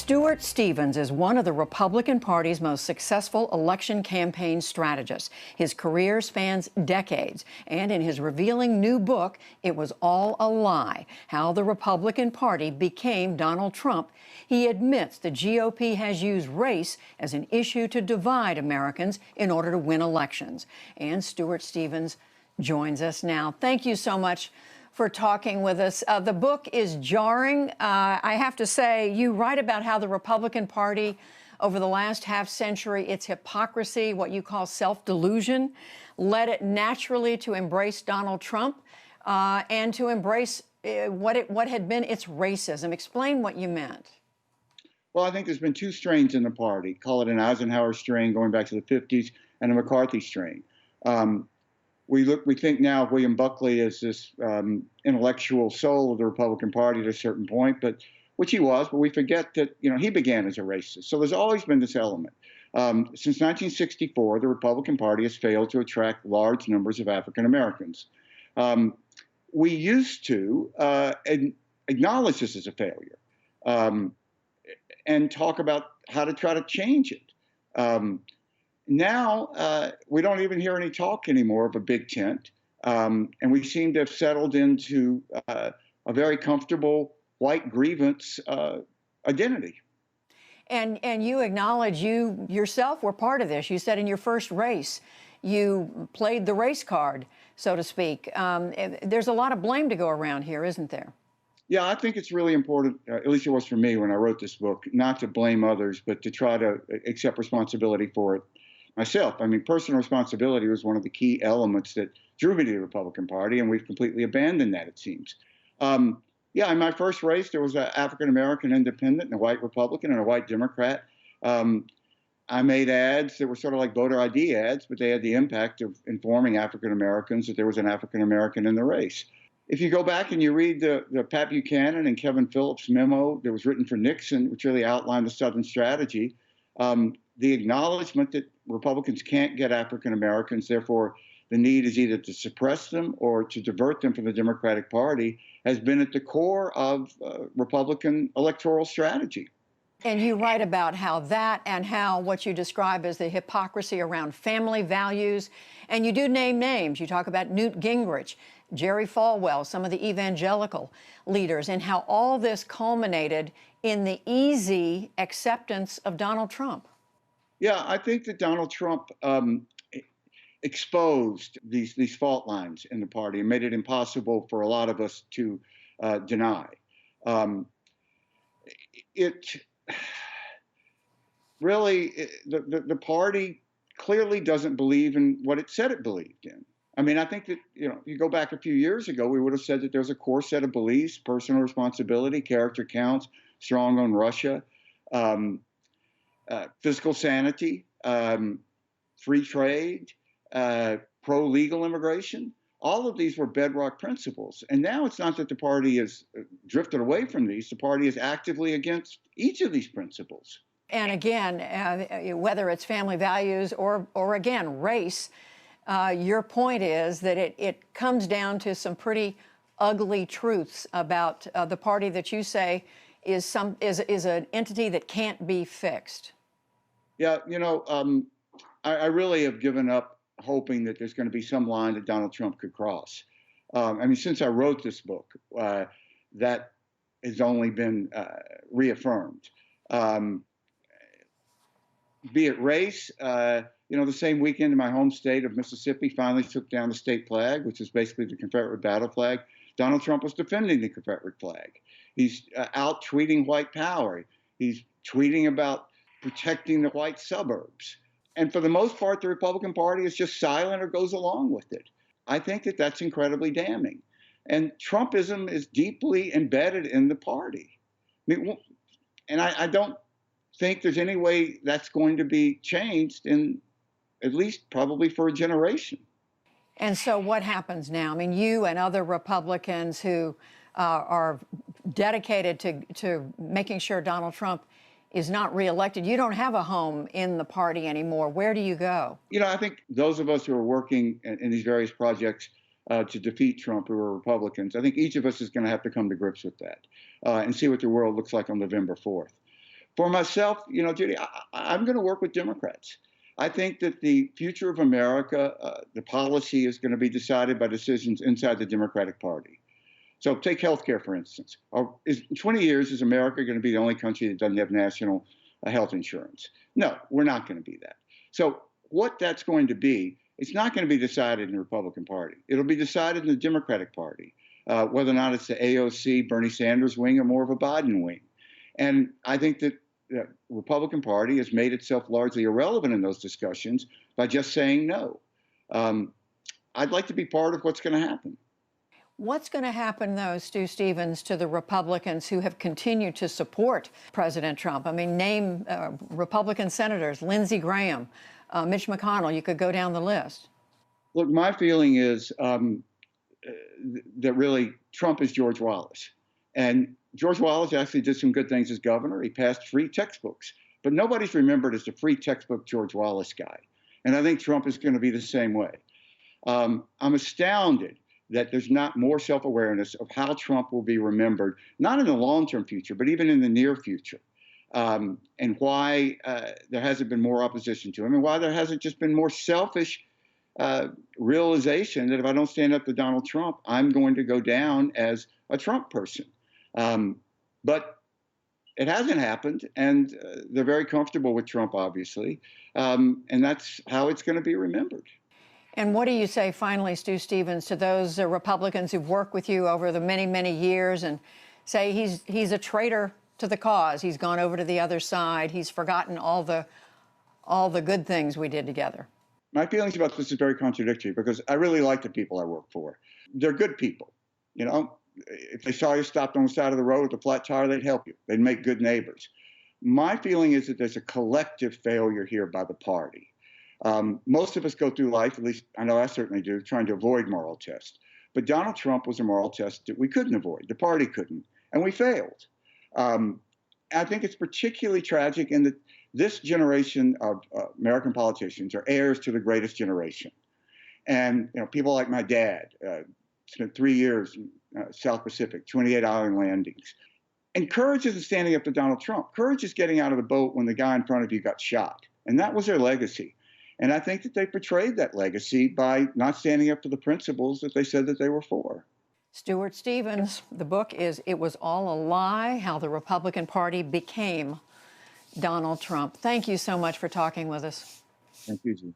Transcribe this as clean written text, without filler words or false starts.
Stuart Stevens is one of the Republican Party's most successful election campaign strategists. His career spans decades, and in his revealing new book, It Was All a Lie: How the Republican Party Became Donald Trump, he admits the GOP has used race as an issue to divide Americans in order to win elections. And Stuart Stevens joins us now. Thank you so much for talking with us. The book is jarring. I have to say, you write about how the Republican Party, over the last half century, its hypocrisy, what you call self-delusion, led it naturally to embrace Donald Trump and to embrace what had been its racism. Explain what you meant. Well, I think there's been two strains in the party. Call it an Eisenhower strain going back to the 50s and a McCarthy strain. We think now of William Buckley as this intellectual soul of the Republican Party at a certain point, which he was, but we forget that he began as a racist. So there's always been this element. Since 1964, the Republican Party has failed to attract large numbers of African Americans. We used to acknowledge this as a failure and talk about how to try to change it. Now, we don't even hear any talk anymore of a big tent, and we seem to have settled into a very comfortable white grievance identity. And you acknowledge you yourself were part of this. You said in your first race, you played the race card, so to speak. There's a lot of blame to go around here, isn't there? Yeah, I think it's really important, at least it was for me when I wrote this book, not to blame others, but to try to accept responsibility for it myself. I mean, personal responsibility was one of the key elements that drew me to the Republican Party, and we've completely abandoned that, it seems. Yeah, in my first race, there was an African-American independent and a white Republican and a white Democrat. I made ads that were sort of like voter ID ads, but they had the impact of informing African-Americans that there was an African-American in the race. If you go back and you read the Pat Buchanan and Kevin Phillips memo that was written for Nixon, which really outlined the Southern strategy, the acknowledgement that Republicans can't get African Americans, therefore the need is either to suppress them or to divert them from the Democratic Party, has been at the core of Republican electoral strategy. And you write about how that and how what you describe as the hypocrisy around family values, and you do name names. You talk about Newt Gingrich, Jerry Falwell, some of the evangelical leaders, and how all this culminated in the easy acceptance of Donald Trump. Yeah, I think that Donald Trump exposed these fault lines in the party and made it impossible for a lot of us to deny. The party clearly doesn't believe in what it said it believed in. I mean, I think that, you go back a few years ago, we would have said that there's a core set of beliefs: personal responsibility, character counts, strong on Russia, fiscal sanity, free trade, pro-legal immigration. All of these were bedrock principles. And now it's not that the party has drifted away from these. The party is actively against each of these principles. And again, whether it's family values or again, race, your point is that it comes down to some pretty ugly truths about the party that you say is an entity that can't be fixed. Yeah, I really have given up hoping that there's going to be some line that Donald Trump could cross. I mean, since I wrote this book, that has only been reaffirmed. Be it race, the same weekend in my home state of Mississippi finally took down the state flag, which is basically the Confederate battle flag. Donald Trump was defending the Confederate flag. He's out tweeting white power. He's tweeting about protecting the white suburbs. And for the most part, the Republican Party is just silent or goes along with it. I think that that's incredibly damning. And Trumpism is deeply embedded in the party. I don't think there's any way that's going to be changed in at least probably for a generation. And so what happens now? I mean, you and other Republicans who are dedicated to making sure Donald Trump is not reelected, you don't have a home in the party anymore. Where do you go? I think those of us who are working in these various projects to defeat Trump, who are Republicans, I think each of us is going to have to come to grips with that and see what the world looks like on November 4th. For myself, Judy, I'm going to work with Democrats. I think that the future of America, the policy is going to be decided by decisions inside the Democratic Party. So take healthcare, for instance. In 20 years, is America going to be the only country that doesn't have national health insurance? No, we're not going to be that. So what that's going to be, it's not going to be decided in the Republican Party. It'll be decided in the Democratic Party, whether or not it's the AOC, Bernie Sanders wing, or more of a Biden wing. And I think that the Republican Party has made itself largely irrelevant in those discussions by just saying no. I'd like to be part of what's going to happen. What's going to happen, though, Stu Stevens, to the Republicans who have continued to support President Trump? I mean, name Republican senators, Lindsey Graham, Mitch McConnell. You could go down the list. Look, my feeling is that really Trump is George Wallace. And George Wallace actually did some good things as governor. He passed free textbooks. But nobody's remembered as the free textbook George Wallace guy. And I think Trump is going to be the same way. I'm astounded that there's not more self-awareness of how Trump will be remembered, not in the long-term future, but even in the near future, and why there hasn't been more opposition to him, and why there hasn't just been more selfish realization that if I don't stand up to Donald Trump, I'm going to go down as a Trump person. But it hasn't happened, and they're very comfortable with Trump, obviously, and that's how it's going to be remembered. And what do you say, finally, Stu Stevens, to those Republicans who've worked with you over the many, many years and say he's a traitor to the cause? He's gone over to the other side. He's forgotten all the good things we did together. My feelings about this is very contradictory because I really like the people I work for. They're good people. If they saw you stopped on the side of the road with a flat tire, they'd help you. They'd make good neighbors. My feeling is that there's a collective failure here by the party. Most of us go through life, at least I know I certainly do, trying to avoid moral tests. But Donald Trump was a moral test that we couldn't avoid. The party couldn't, and we failed. I think it's particularly tragic in that this generation of American politicians are heirs to the greatest generation. And people like my dad spent 3 years in South Pacific, 28 island landings. And courage isn't standing up to Donald Trump. Courage is getting out of the boat when the guy in front of you got shot. And that was their legacy. And I think that they portrayed that legacy by not standing up for the principles that they said that they were for. Stuart Stevens, the book is It Was All a Lie, How the Republican Party Became Donald Trump. Thank you so much for talking with us. Thank you, G.